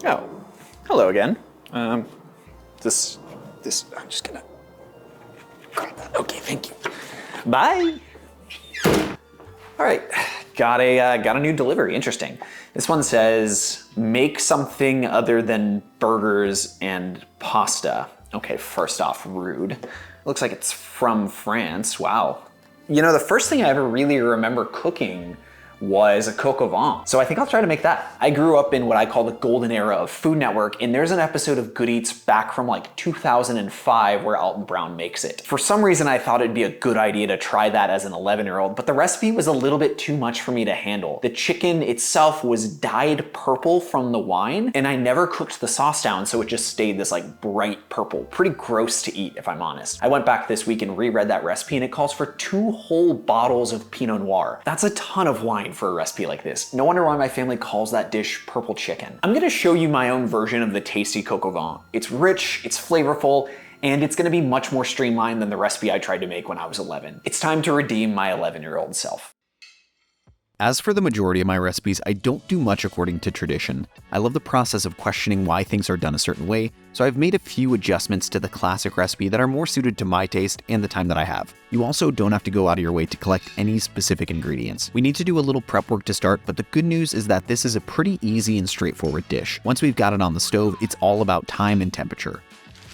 Oh, hello again. This, I'm just gonna grab that. Okay, thank you. Bye. All right, got a new delivery. Interesting. This one says make something other than burgers and pasta. Okay, first off, rude. Looks like it's from France. Wow. You know, the first thing I ever really remember cooking was a coq au vin. So I think I'll try to make that. I grew up in what I call the golden era of Food Network, and there's an episode of Good Eats back from like 2005 where Alton Brown makes it. For some reason, I thought it'd be a good idea to try that as an 11-year-old, but the recipe was a little bit too much for me to handle. The chicken itself was dyed purple from the wine, and I never cooked the sauce down, so it just stayed this like bright purple. Pretty gross to eat, if I'm honest. I went back this week and reread that recipe, and it calls for 2 whole bottles of Pinot Noir. That's a ton of wine for a recipe like this. No wonder why my family calls that dish purple chicken. I'm gonna show you my own version of the tasty coq au vin. It's rich, it's flavorful, and it's gonna be much more streamlined than the recipe I tried to make when I was 11. It's time to redeem my 11-year-old self. As for the majority of my recipes, I don't do much according to tradition. I love the process of questioning why things are done a certain way, so I've made a few adjustments to the classic recipe that are more suited to my taste and the time that I have. You also don't have to go out of your way to collect any specific ingredients. We need to do a little prep work to start, but the good news is that this is a pretty easy and straightforward dish. Once we've got it on the stove, it's all about time and temperature.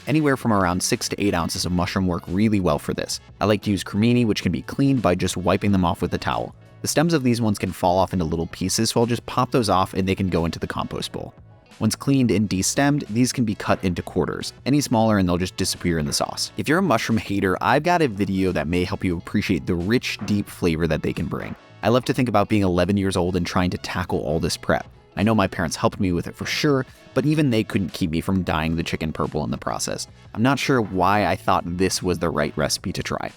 Anywhere from around 6 to 8 ounces of mushroom work really well for this. I like to use cremini, which can be cleaned by just wiping them off with a towel. The stems of these ones can fall off into little pieces, so I'll just pop those off and they can go into the compost bowl. Once cleaned and destemmed, these can be cut into quarters. Any smaller and they'll just disappear in the sauce. If you're a mushroom hater, I've got a video that may help you appreciate the rich, deep flavor that they can bring. I love to think about being 11 years old and trying to tackle all this prep. I know my parents helped me with it for sure, but even they couldn't keep me from dyeing the chicken purple in the process. I'm not sure why I thought this was the right recipe to try.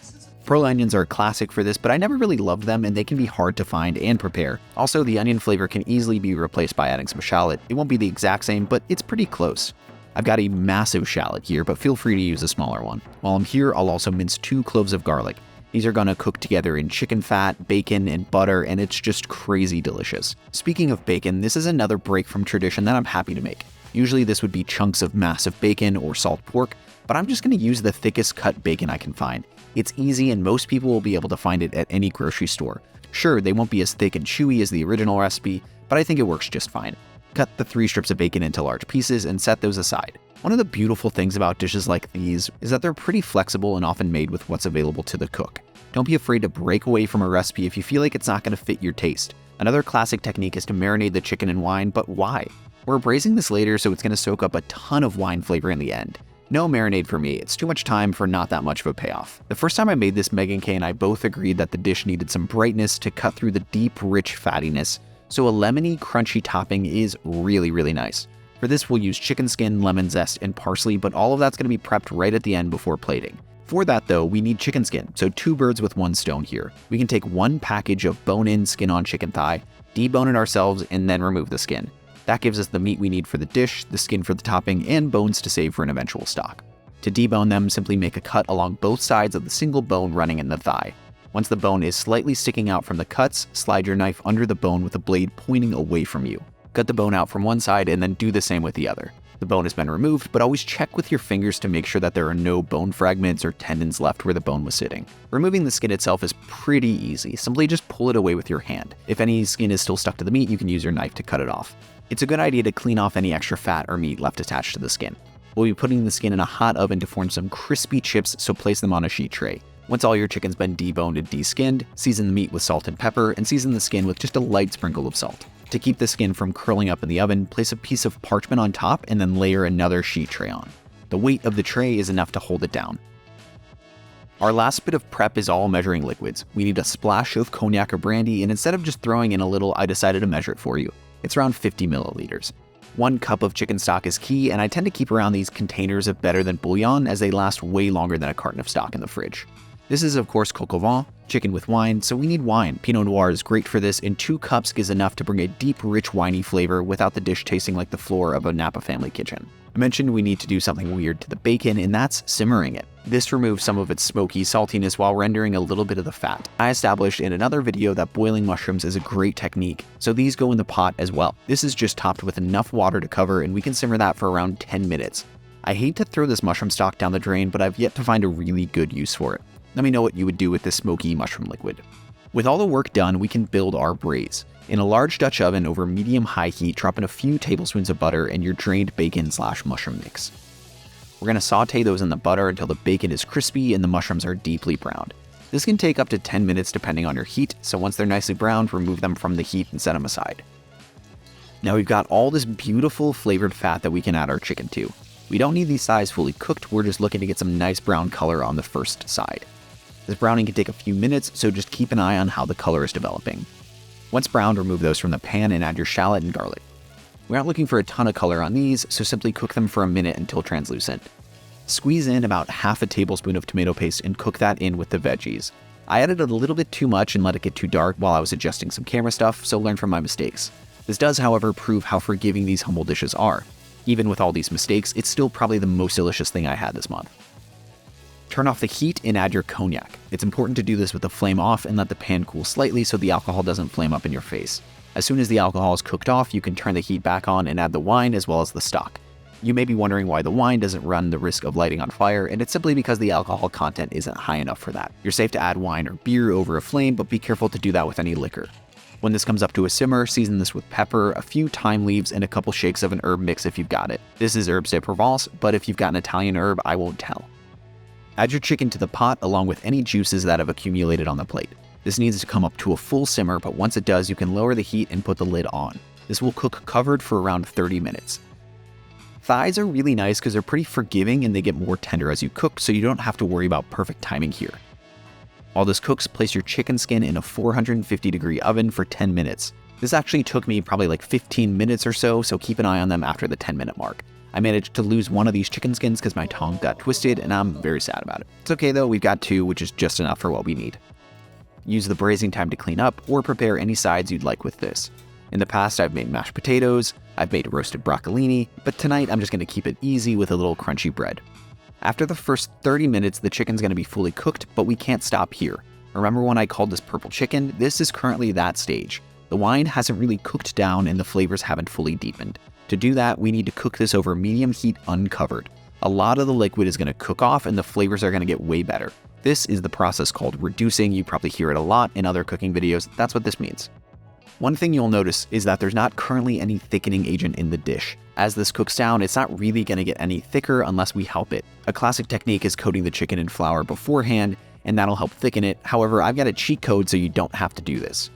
Pearl onions are a classic for this, but I never really loved them and they can be hard to find and prepare. Also, the onion flavor can easily be replaced by adding some shallot. It won't be the exact same, but it's pretty close. I've got a massive shallot here, but feel free to use a smaller one. While I'm here, I'll also mince 2 cloves of garlic. These are gonna cook together in chicken fat, bacon, and butter, and it's just crazy delicious. Speaking of bacon, this is another break from tradition that I'm happy to make. Usually this would be chunks of massive bacon or salt pork, but I'm just gonna use the thickest cut bacon I can find. It's easy and most people will be able to find it at any grocery store. Sure, they won't be as thick and chewy as the original recipe, but I think it works just fine. Cut the 3 strips of bacon into large pieces and set those aside. One of the beautiful things about dishes like these is that they're pretty flexible and often made with what's available to the cook. Don't be afraid to break away from a recipe if you feel like it's not going to fit your taste. Another classic technique is to marinate the chicken in wine, but why? We're braising this later, so it's going to soak up a ton of wine flavor in the end. No marinade for me, it's too much time for not that much of a payoff. The first time I made this, Megan Kay and I both agreed that the dish needed some brightness to cut through the deep, rich fattiness, so a lemony, crunchy topping is really, really nice. For this, we'll use chicken skin, lemon zest, and parsley, but all of that's going to be prepped right at the end before plating. For that though, we need chicken skin, so 2 birds with 1 stone here. We can take 1 package of bone-in, skin-on chicken thigh, debone it ourselves, and then remove the skin. That gives us the meat we need for the dish, the skin for the topping, and bones to save for an eventual stock. To debone them, simply make a cut along both sides of the single bone running in the thigh. Once the bone is slightly sticking out from the cuts, slide your knife under the bone with the blade pointing away from you. Cut the bone out from one side and then do the same with the other. The bone has been removed, but always check with your fingers to make sure that there are no bone fragments or tendons left where the bone was sitting. Removing the skin itself is pretty easy. Simply just pull it away with your hand. If any skin is still stuck to the meat, you can use your knife to cut it off. It's a good idea to clean off any extra fat or meat left attached to the skin. We'll be putting the skin in a hot oven to form some crispy chips, so place them on a sheet tray. Once all your chicken's been deboned and deskinned, season the meat with salt and pepper, and season the skin with just a light sprinkle of salt. To keep the skin from curling up in the oven, place a piece of parchment on top and then layer another sheet tray on. The weight of the tray is enough to hold it down. Our last bit of prep is all measuring liquids. We need a splash of cognac or brandy, and instead of just throwing in a little, I decided to measure it for you. It's around 50 milliliters. 1 cup of chicken stock is key, and I tend to keep around these containers of better than bouillon as they last way longer than a carton of stock in the fridge. This is of course coq au vin, chicken with wine, so we need wine. Pinot Noir is great for this, and 2 cups is enough to bring a deep, rich, winey flavor without the dish tasting like the floor of a Napa family kitchen. I mentioned we need to do something weird to the bacon, and that's simmering it. This removes some of its smoky saltiness while rendering a little bit of the fat. I established in another video that boiling mushrooms is a great technique, so these go in the pot as well. This is just topped with enough water to cover, and we can simmer that for around 10 minutes. I hate to throw this mushroom stock down the drain, but I've yet to find a really good use for it. Let me know what you would do with this smoky mushroom liquid. With all the work done, we can build our braise. In a large Dutch oven over medium-high heat, drop in a few tablespoons of butter and your drained bacon/mushroom mix. We're going to saute those in the butter until the bacon is crispy and the mushrooms are deeply browned. This can take up to 10 minutes depending on your heat, so once they're nicely browned, remove them from the heat and set them aside. Now we've got all this beautiful flavored fat that we can add our chicken to. We don't need these thighs fully cooked, we're just looking to get some nice brown color on the first side. This browning can take a few minutes, so just keep an eye on how the color is developing. Once browned, remove those from the pan and add your shallot and garlic. We aren't looking for a ton of color on these, so simply cook them for a minute until translucent. Squeeze in about half a tablespoon of tomato paste and cook that in with the veggies. I added a little bit too much and let it get too dark while I was adjusting some camera stuff, so learn from my mistakes. This does, however, prove how forgiving these humble dishes are. Even with all these mistakes, it's still probably the most delicious thing I had this month. Turn off the heat and add your cognac. It's important to do this with the flame off and let the pan cool slightly so the alcohol doesn't flame up in your face. As soon as the alcohol is cooked off, you can turn the heat back on and add the wine as well as the stock. You may be wondering why the wine doesn't run the risk of lighting on fire, and it's simply because the alcohol content isn't high enough for that. You're safe to add wine or beer over a flame, but be careful to do that with any liquor. When this comes up to a simmer, season this with pepper, a few thyme leaves, and a couple shakes of an herb mix if you've got it. This is herbes de Provence, but if you've got an Italian herb, I won't tell. Add your chicken to the pot along with any juices that have accumulated on the plate. This needs to come up to a full simmer, but once it does, you can lower the heat and put the lid on. This will cook covered for around 30 minutes. Thighs are really nice because they're pretty forgiving and they get more tender as you cook, so you don't have to worry about perfect timing here. While this cooks, place your chicken skin in a 450-degree oven for 10 minutes. This actually took me probably like 15 minutes or so keep an eye on them after the 10-minute mark. I managed to lose one of these chicken skins because my tongue got twisted, and I'm very sad about it. It's okay though, we've got two, which is just enough for what we need. Use the braising time to clean up, or prepare any sides you'd like with this. In the past, I've made mashed potatoes, I've made roasted broccolini, but tonight I'm just going to keep it easy with a little crunchy bread. After the first 30 minutes, the chicken's going to be fully cooked, but we can't stop here. Remember when I called this purple chicken? This is currently that stage. The wine hasn't really cooked down and the flavors haven't fully deepened. To do that, we need to cook this over medium heat uncovered. A lot of the liquid is going to cook off and the flavors are going to get way better. This is the process called reducing. You probably hear it a lot in other cooking videos. That's what this means. One thing you'll notice is that there's not currently any thickening agent in the dish. As this cooks down, it's not really going to get any thicker unless we help it. A classic technique is coating the chicken in flour beforehand, and that'll help thicken it. However, I've got a cheat code so you don't have to do this.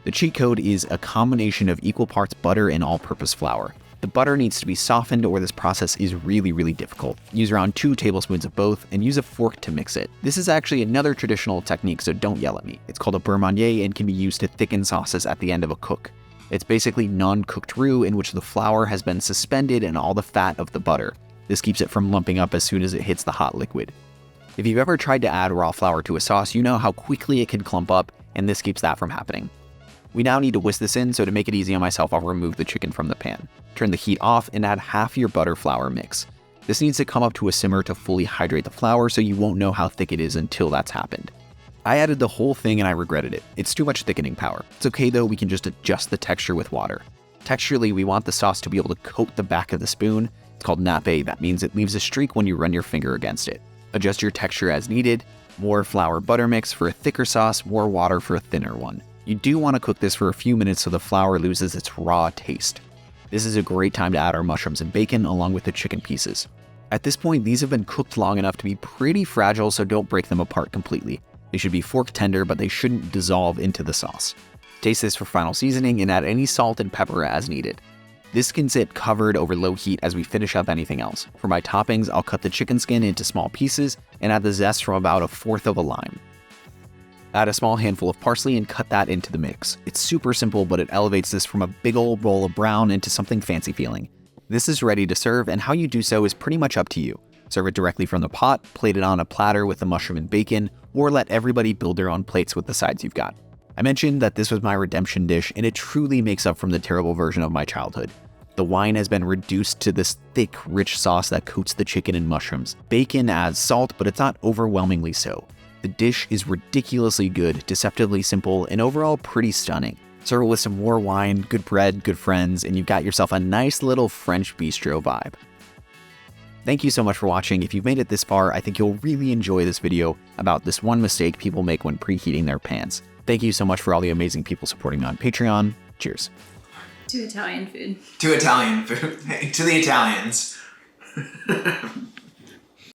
The cheat code is a combination of equal parts butter and all-purpose flour. The butter needs to be softened or this process is really difficult. Use around 2 tablespoons of both and use a fork to mix it. This is actually another traditional technique, so don't yell at me. It's called a beurre manier and can be used to thicken sauces at the end of a cook. It's basically non-cooked roux in which the flour has been suspended in all the fat of the butter. This keeps it from lumping up as soon as it hits the hot liquid. If you've ever tried to add raw flour to a sauce, you know how quickly it can clump up, and this keeps that from happening. We now need to whisk this in, so to make it easy on myself, I'll remove the chicken from the pan. Turn the heat off and add half your butter flour mix. This needs to come up to a simmer to fully hydrate the flour, so you won't know how thick it is until that's happened. I added the whole thing and I regretted it. It's too much thickening power. It's okay though, we can just adjust the texture with water. Texturally, we want the sauce to be able to coat the back of the spoon. It's called nappe. That means it leaves a streak when you run your finger against it. Adjust your texture as needed. More flour butter mix for a thicker sauce, more water for a thinner one. You do want to cook this for a few minutes so the flour loses its raw taste. This is a great time to add our mushrooms and bacon along with the chicken pieces. At this point, these have been cooked long enough to be pretty fragile, so don't break them apart completely. They should be fork tender, but they shouldn't dissolve into the sauce. Taste this for final seasoning and add any salt and pepper as needed. This can sit covered over low heat as we finish up anything else. For my toppings, I'll cut the chicken skin into small pieces and add the zest from about 1/4 of a lime. Add a small handful of parsley and cut that into the mix. It's super simple, but it elevates this from a big old bowl of brown into something fancy feeling. This is ready to serve, and how you do so is pretty much up to you. Serve it directly from the pot, plate it on a platter with the mushroom and bacon, or let everybody build their own plates with the sides you've got. I mentioned that this was my redemption dish, and it truly makes up from the terrible version of my childhood. The wine has been reduced to this thick, rich sauce that coats the chicken and mushrooms. Bacon adds salt, but it's not overwhelmingly so. The dish is ridiculously good, deceptively simple, and overall pretty stunning. Serve it with some more wine, good bread, good friends, and you've got yourself a nice little French bistro vibe. Thank you so much for watching. If you've made it this far, I think you'll really enjoy this video about this one mistake people make when preheating their pans. Thank you so much for all the amazing people supporting me on Patreon. Cheers. To Italian food. To Italian food. To the Italians.